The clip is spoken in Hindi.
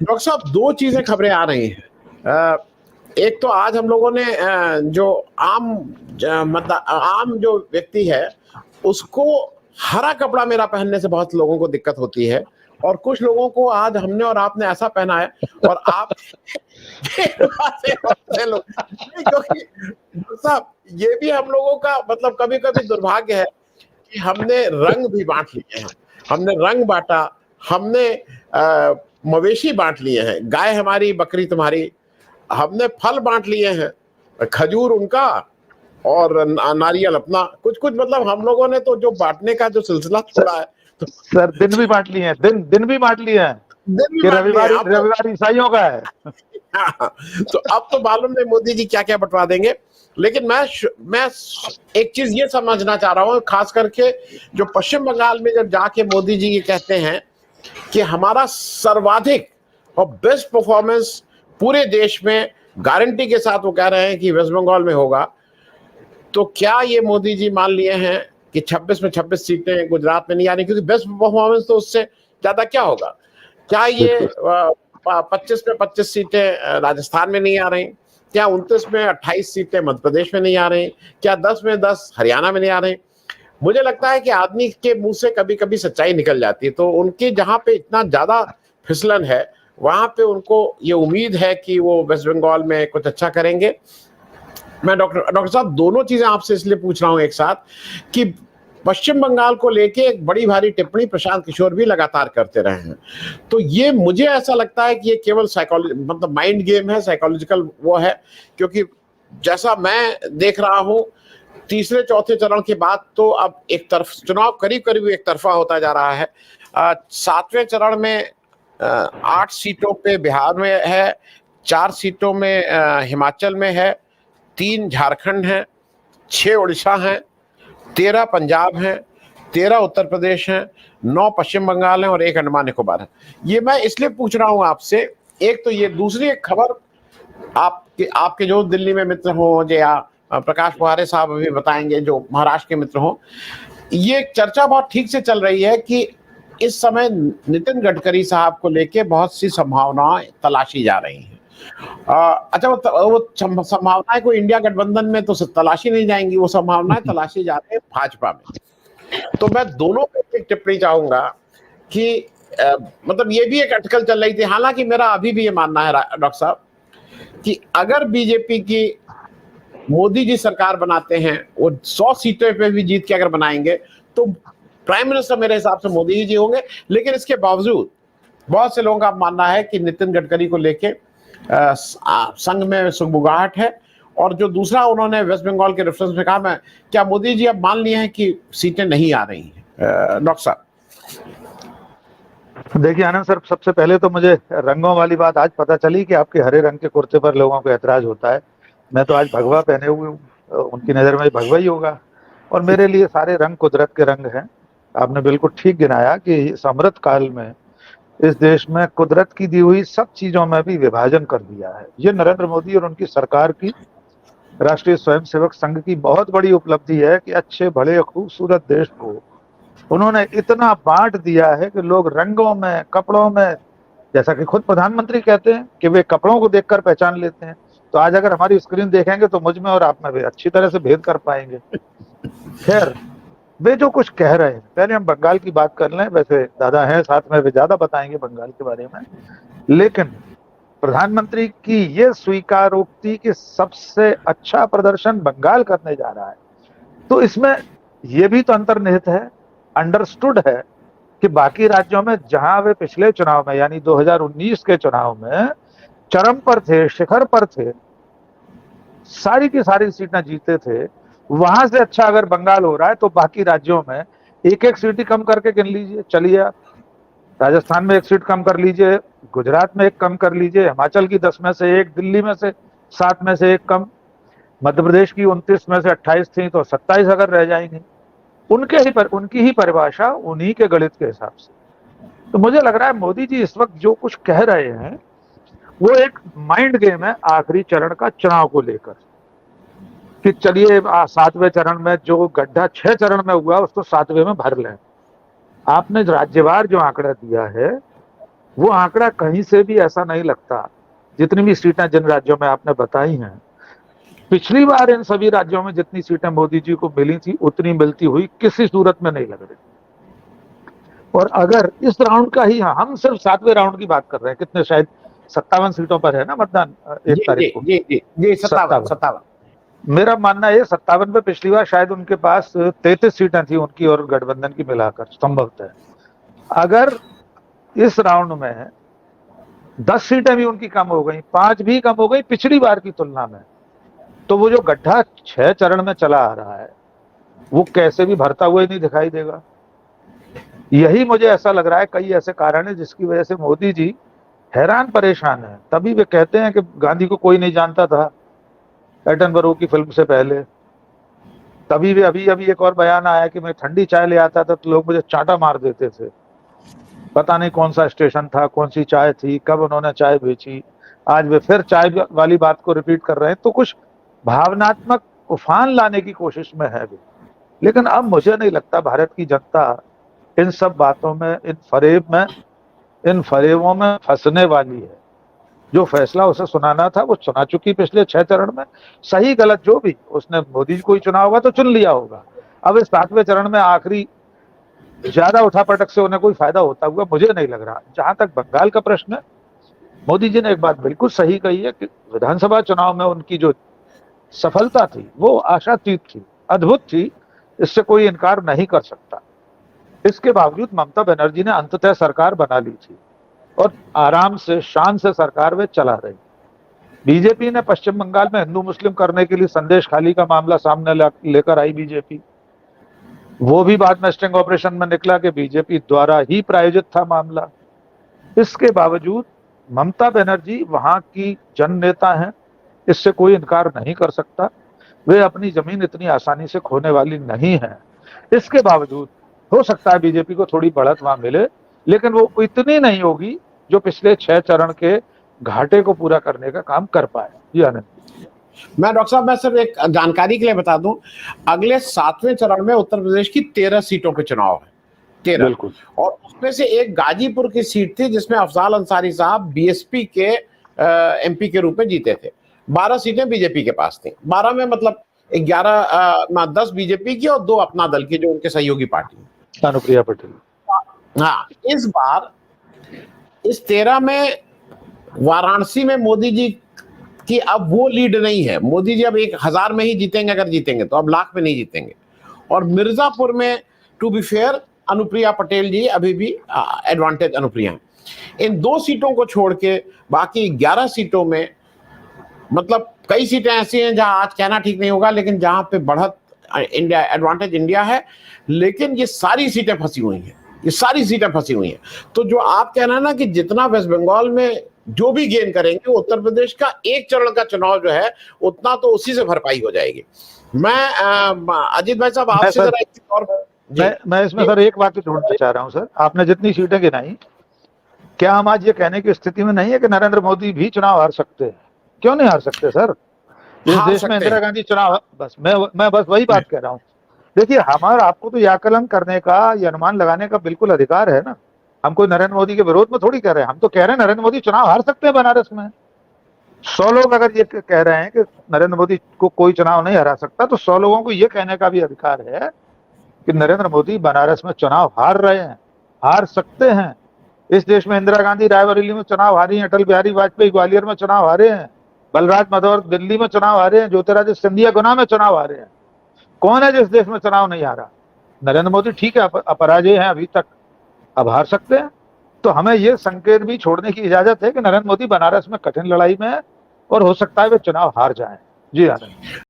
डॉक्टर साहब, दो चीजें खबरें आ रही हैं। एक तो आज हम लोगों ने जो मतलब आम जो व्यक्ति है उसको हरा कपड़ा मेरा पहनने से बहुत लोगों को दिक्कत होती है, और कुछ लोगों को आज हमने और आपने ऐसा पहना है, और आप से लोग नहीं, क्योंकि डॉक्टर साहब ये भी हम लोगों का मतलब कभी कभी दुर्भाग्य है कि हमने रंग भी बांट लिए हैं। हमने रंग बांटा, हमने मवेशी बांट लिए हैं, गाय हमारी बकरी तुम्हारी, हमने फल बांट लिए हैं, खजूर उनका और नारियल अपना। कुछ कुछ मतलब हम लोगों ने तो जो बांटने का जो सिलसिला छोड़ा है, तो सर दिन भी बांट लिए हैं, दिन भी बांट लिए हैं दिन भी कि बांट लिए हैं आप तो। रविवार ईसाइयों का है। हाँ, तो अब तो मालूम नहीं मोदी जी क्या क्या बंटवा देंगे। लेकिन मैं एक चीज ये समझना चाह रहा हूँ, खास करके जो पश्चिम बंगाल में जब जाके मोदी जी ये कहते हैं कि हमारा सर्वाधिक और बेस्ट परफॉर्मेंस पूरे देश में गारंटी के साथ वो कह रहे हैं कि वेस्ट बंगाल में होगा, तो क्या ये मोदी जी मान लिए हैं कि 26 में 26 सीटें गुजरात में नहीं आ रही? क्योंकि बेस्ट परफॉर्मेंस तो उससे ज्यादा क्या होगा? क्या ये 25 में 25 सीटें राजस्थान में नहीं आ रही? क्या 29 में 28 सीटें मध्य प्रदेश में नहीं आ रही? क्या 10 में 10 हरियाणा में नहीं आ रही? मुझे लगता है कि आदमी के मुंह से कभी कभी सच्चाई निकल जाती है, तो उनकी जहां पे इतना ज्यादा फिसलन है वहां पे उनको ये उम्मीद है कि वो वेस्ट बंगाल में कुछ अच्छा करेंगे। मैं डॉक्टर साहब दोनों चीजें आपसे इसलिए पूछ रहा हूं एक साथ कि पश्चिम बंगाल को लेके एक बड़ी भारी टिप्पणी प्रशांत किशोर भी लगातार करते रहे हैं, तो ये मुझे ऐसा लगता है कि ये केवल साइकोलॉजी मतलब माइंड गेम है, साइकोलॉजिकल वो है। क्योंकि जैसा मैं देख रहा हूं तीसरे चौथे चरण के बाद तो अब एक तरफ चुनाव करीब करीब एक तरफा होता जा रहा है। सातवें चरण में 8 सीटों पे बिहार में है, 4 सीटों में हिमाचल में है, 3 झारखंड है, 6 उड़ीसा है, 13 पंजाब है, 13 उत्तर प्रदेश है, 9 पश्चिम बंगाल है और 1 अंडमान निकोबार है। ये मैं इसलिए पूछ रहा हूं आपसे, एक तो ये, दूसरी एक खबर आपके जो दिल्ली में मित्र हो या प्रकाश पुहारे साहब अभी बताएंगे जो महाराष्ट्र के मित्र हो, ये चर्चा बहुत ठीक से चल रही है कि इस समय नितिन गडकरी साहब को लेके बहुत सी संभावनाएं तलाशी जा रही हैं। अच्छा, वो संभावनाएं कोई इंडिया गठबंधन में तो तलाशी नहीं जाएंगी, वो संभावनाएं तलाशी जा रही है भाजपा में। तो मैं दोनों पे एक टिप्पणी चाहूंगा कि मतलब ये भी एक अटकल चल रही थी, हालांकि मेरा अभी भी ये मानना है डॉक्टर साहब कि अगर बीजेपी की मोदी जी सरकार बनाते हैं, वो 100 सीटों पे भी जीत के अगर बनाएंगे तो प्राइम मिनिस्टर मेरे हिसाब से मोदी जी होंगे। लेकिन इसके बावजूद बहुत से लोगों का मानना है कि नितिन गडकरी को लेके संघ में सुगबुगाहट है। और जो दूसरा उन्होंने वेस्ट बंगाल के रेफरेंस में कहा, मैं क्या मोदी जी अब मान लिए हैं कि सीटें नहीं आ रही हैं? डॉक्टर साहब देखिए आनंद सर, सबसे पहले तो मुझे रंगों वाली बात आज पता चली कि आपके हरे रंग के कुर्ते पर लोगों को ऐतराज होता है। मैं तो आज भगवा पहने हुए हूँ, उनकी नजर में भगवा ही होगा, और मेरे लिए सारे रंग कुदरत के रंग हैं। आपने बिल्कुल ठीक गिनाया कि इस अमृत काल में इस देश में कुदरत की दी हुई सब चीजों में भी विभाजन कर दिया है। ये नरेंद्र मोदी और उनकी सरकार की, राष्ट्रीय स्वयंसेवक संघ की बहुत बड़ी उपलब्धि है कि अच्छे भले खूबसूरत देश को उन्होंने इतना बांट दिया है कि लोग रंगों में, कपड़ों में, जैसा कि खुद प्रधानमंत्री कहते हैं कि वे कपड़ों को देखकर पहचान लेते हैं। तो आज अगर हमारी स्क्रीन देखेंगे तो मुझ में और आप में भी अच्छी तरह से भेद कर पाएंगे। खैर, वे जो कुछ कह रहे हैं, पहले हम बंगाल की बात कर लें। वैसे दादा हैं साथ में, वे ज्यादा बताएंगे बंगाल के बारे में। लेकिन प्रधानमंत्री की ये स्वीकारोक्ति कि सबसे अच्छा प्रदर्शन बंगाल करने जा रहा है, तो इसमें यह भी तो अंतर्निहित है, अंडरस्टूड है कि बाकी राज्यों में जहां वे पिछले चुनाव में यानी 2019 के चुनाव में चरम पर थे, शिखर पर थे, सारी की सारी सीटें जीते थे, वहां से अच्छा अगर बंगाल हो रहा है तो बाकी राज्यों में एक एक सीट ही कम करके गिन लीजिए। चलिए आप राजस्थान में 1 सीट कम कर लीजिए, गुजरात में 1 कम कर लीजिए, हिमाचल की 10 में से 1, दिल्ली में से 7 में से 1 कम, मध्य प्रदेश की 29 में से 28 थी तो 27 अगर रह जाएंगी। उनकी ही परिभाषा, उन्हीं के गणित के हिसाब से। तो मुझे लग रहा है मोदी जी इस वक्त जो कुछ कह रहे हैं वो एक माइंड गेम है आखिरी चरण का चुनाव को लेकर, कि चलिए 7वें चरण में जो गड्ढा 6 चरण में हुआ उसको 7वें में भर लें। आपने राज्यवार जो आंकड़ा दिया है वो आंकड़ा कहीं से भी ऐसा नहीं लगता। जितनी भी सीटें जिन राज्यों में आपने बताई हैं, पिछली बार इन सभी राज्यों में जितनी सीटें मोदी जी को मिली थी उतनी मिलती हुई किसी सूरत में नहीं लग रही। और अगर इस राउंड का ही, हम सिर्फ 7वें राउंड की बात कर रहे हैं, कितने, शायद 57 सीटों पर है ना मतदान 1 तारीख को। जी 57। मेरा मानना है 57 पे पिछली बार शायद उनके पास 33 सीटें थी उनकी और गठबंधन की मिलाकर संभवतः। अगर इस राउंड में 10 सीटें भी उनकी कम हो गई, 5 भी कम हो गई पिछली बार की तुलना में, तो वो जो गड्ढा 6 चरण में चला आ रहा है वो कैसे भी भरता हुआ ही नहीं दिखाई देगा। यही मुझे ऐसा लग रहा है, कई ऐसे कारण है जिसकी वजह से मोदी जी हैरान परेशान है। तभी वे कहते हैं कि गांधी को कोई नहीं जानता था एटनबरो की फिल्म से पहले। तभी वे अभी एक और बयान आया कि मैं ठंडी चाय ले आता था तो लोग मुझे चांटा मार देते थे। पता नहीं कौन सा स्टेशन था, कौन सी चाय थी, कब उन्होंने चाय बेची। आज वे फिर चाय वाली बात को रिपीट कर रहे हैं, तो कुछ भावनात्मक उफान लाने की कोशिश में है भी। लेकिन अब मुझे नहीं लगता भारत की जनता इन सब बातों में, इन फरेबों में फंसने वाली है। जो फैसला उसे सुनाना था वो सुना चुकी पिछले 6 चरण में। सही गलत जो भी, उसने मोदी जी को ही चुना होगा तो चुन लिया होगा। अब इस 7वें चरण में आखिरी ज्यादा उठापटक से उन्हें कोई फायदा होता हुआ मुझे नहीं लग रहा। जहां तक बंगाल का प्रश्न है, मोदी जी ने एक बात बिल्कुल सही कही है कि विधानसभा चुनाव में उनकी जो सफलता थी वो आशातीत थी, अद्भुत थी, इससे कोई इनकार नहीं कर सकता। इसके बावजूद ममता बनर्जी ने अंततः सरकार बना ली थी और आराम से, शान से सरकार वे चला रही। बीजेपी ने पश्चिम बंगाल में हिंदू मुस्लिम करने के लिए संदेश खाली का मामला सामने लेकर आई बीजेपी। वो भी बाद में स्टिंग ऑपरेशन में निकला कि बीजेपी द्वारा ही प्रायोजित था मामला। इसके बावजूद ममता बनर्जी वहां की जन नेता हैं, इससे कोई इनकार नहीं कर सकता। वे अपनी जमीन इतनी आसानी से खोने वाली नहीं है। इसके बावजूद हो सकता है बीजेपी को थोड़ी बढ़त वहां मिले, लेकिन वो इतनी नहीं होगी जो पिछले 6 चरण के घाटे को पूरा करने का काम कर पाए। जी आनंद। मैं डॉक्टर साहब, मैं सिर्फ एक जानकारी के लिए बता दूं, अगले 7वें चरण में उत्तर प्रदेश की 13 सीटों पे चुनाव है, 13। बिल्कुल। और उसमें से एक गाजीपुर की सीट थी जिसमें अफजाल अंसारी साहब बीएसपी के एमपी के रूप में जीते थे। 12 सीटें बीजेपी के पास थी। 12 में मतलब 10 बीजेपी की और 2 अपना दल की, जो उनके सहयोगी पार्टी अनुप्रिया पटेल। हाँ, इस बार इस 13 में वाराणसी में मोदी जी की अब वो लीड नहीं है। मोदी जी अब 1000 में ही जीतेंगे, अगर जीतेंगे तो, अब लाख में नहीं जीतेंगे। और मिर्जापुर में to be fair Anupriya Patel ji अभी भी एडवांटेज अनुप्रिया है। इन 2 सीटों को छोड़ के बाकी 11 सीटों में, मतलब कई सीटें ऐसी हैं जहां आज कहना ठीक नहीं होगा, लेकिन जहां पे बढ़त इंडिया, एडवांटेज इंडिया है। लेकिन ये सारी सीटें फंसी हुई हैं, ये सारी सीटें फंसी हुई हैं। तो जो आप कह रहे हैं ना कि जितना वेस्ट बंगाल में जो भी गेन करेंगे, उत्तर प्रदेश का 1 चरण का चुनाव जो है उतना तो उसी से भरपाई हो जाएगी। मैं अजीत भाई साहब आपसे जरा एक चीज और, मैं इसमें सर एक बात जोड़ना चाह रहा हूं। सर, आपने जितनी सीटें गिनाई, क्या हम आज ये कहने की स्थिति में नहीं है कि नरेंद्र मोदी भी चुनाव हार सकते हैं? क्यों नहीं हार सकते सर? इस देश में इंदिरा गांधी चुनाव, बस मैं बस वही बात कह रहा हूँ। देखिए, हमारा, आपको तो यह आकलन करने का, ये अनुमान लगाने का बिल्कुल अधिकार है ना। हम कोई नरेंद्र मोदी के विरोध में थोड़ी कह रहे हैं। हम तो कह रहे हैं नरेंद्र मोदी चुनाव हार सकते हैं बनारस में। 100 लोग अगर ये कह रहे हैं कि नरेंद्र मोदी को कोई चुनाव नहीं हरा सकता, तो 100 लोगों को ये कहने का भी अधिकार है कि नरेंद्र मोदी बनारस में चुनाव हार रहे हैं, हार सकते हैं। इस देश में इंदिरा गांधी रायबरेली में चुनाव हारी हैं, अटल बिहारी वाजपेयी ग्वालियर में चुनाव हारे हैं, बलराज माधव दिल्ली में चुनाव हारे हैं, ज्योतिरादित्य सिंधिया गुना में चुनाव हारे हैं। कौन है जिस देश में चुनाव नहीं हारा? नरेंद्र मोदी ठीक है, अपराजय हैं अभी तक, अब हार सकते हैं। तो हमें ये संकेत भी छोड़ने की इजाजत है कि नरेंद्र मोदी बनारस में कठिन लड़ाई में है और हो सकता है वे चुनाव हार जाएं। जी आनंद।